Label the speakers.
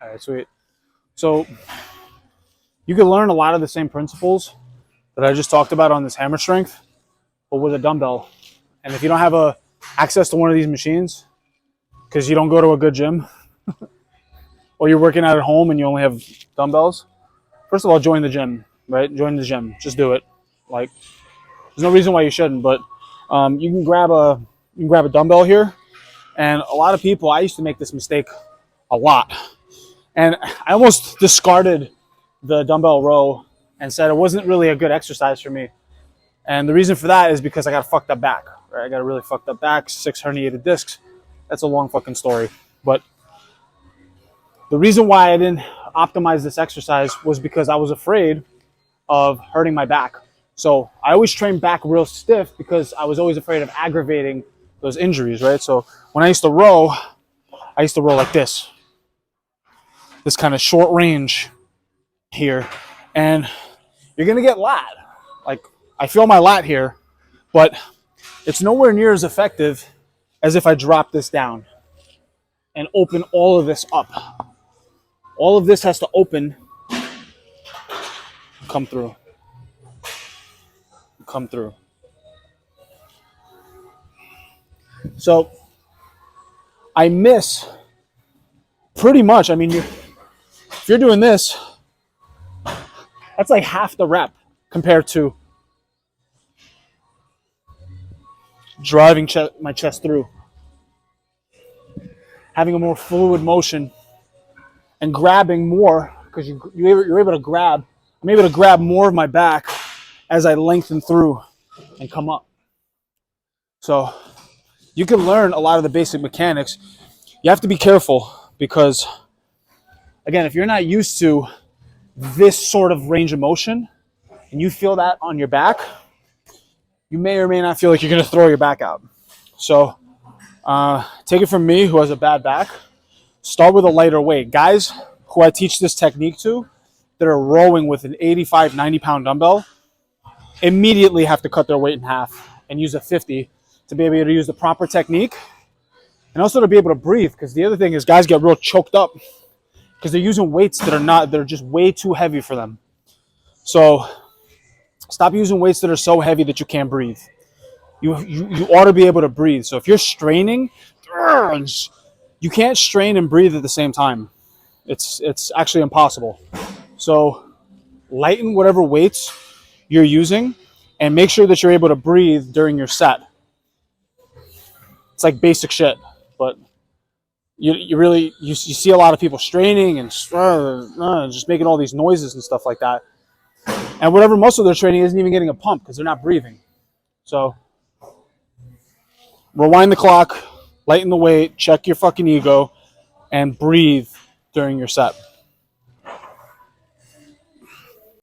Speaker 1: All right, sweet. So you can learn a lot of the same principles that I just talked about on this hammer strength, but with a dumbbell. And if you don't have access to one of these machines, because you don't go to a good gym, or you're working out at home and you only have dumbbells, first of all, join the gym, right? Join the gym. Just do it. Like, there's no reason why you shouldn't, but you can grab a dumbbell here. And a lot of people, I used to make this mistake a lot. And I almost discarded the dumbbell row and said it wasn't really a good exercise for me. And the reason for that is because I got a fucked up back. Right? I got a really fucked up back, 6 herniated discs. That's a long fucking story. But the reason why I didn't optimize this exercise was because I was afraid of hurting my back. So I always trained back real stiff because I was always afraid of aggravating those injuries, right? So when I used to row like this kind of short range here, and you're gonna get lat. Like, I feel my lat here, but it's nowhere near as effective as if I drop this down and open all of this up. All of this has to open, come through. So I miss pretty much, I mean, if you're doing this, that's like half the rep compared to driving my chest through. Having a more fluid motion and grabbing more, because you're able to grab. I'm able to grab more of my back as I lengthen through and come up. So you can learn a lot of the basic mechanics. You have to be careful because, again, if you're not used to this sort of range of motion and you feel that on your back, you may or may not feel like you're going to throw your back out. So take it from me, who has a bad back. Start with a lighter weight. Guys who I teach this technique to that are rowing with an 85, 90-pound dumbbell immediately have to cut their weight in half and use a 50 to be able to use the proper technique and also to be able to breathe. Because the other thing is guys get real choked up because they're using weights that are just way too heavy for them. So stop using weights that are so heavy that you can't breathe. You ought to be able to breathe. So if you're straining, you can't strain and breathe at the same time. It's actually impossible. So lighten whatever weights you're using and make sure that you're able to breathe during your set. It's like basic shit, but you see a lot of people straining and just making all these noises and stuff like that. And whatever muscle they're training isn't even getting a pump because they're not breathing. So rewind the clock, lighten the weight, check your fucking ego, and breathe during your set.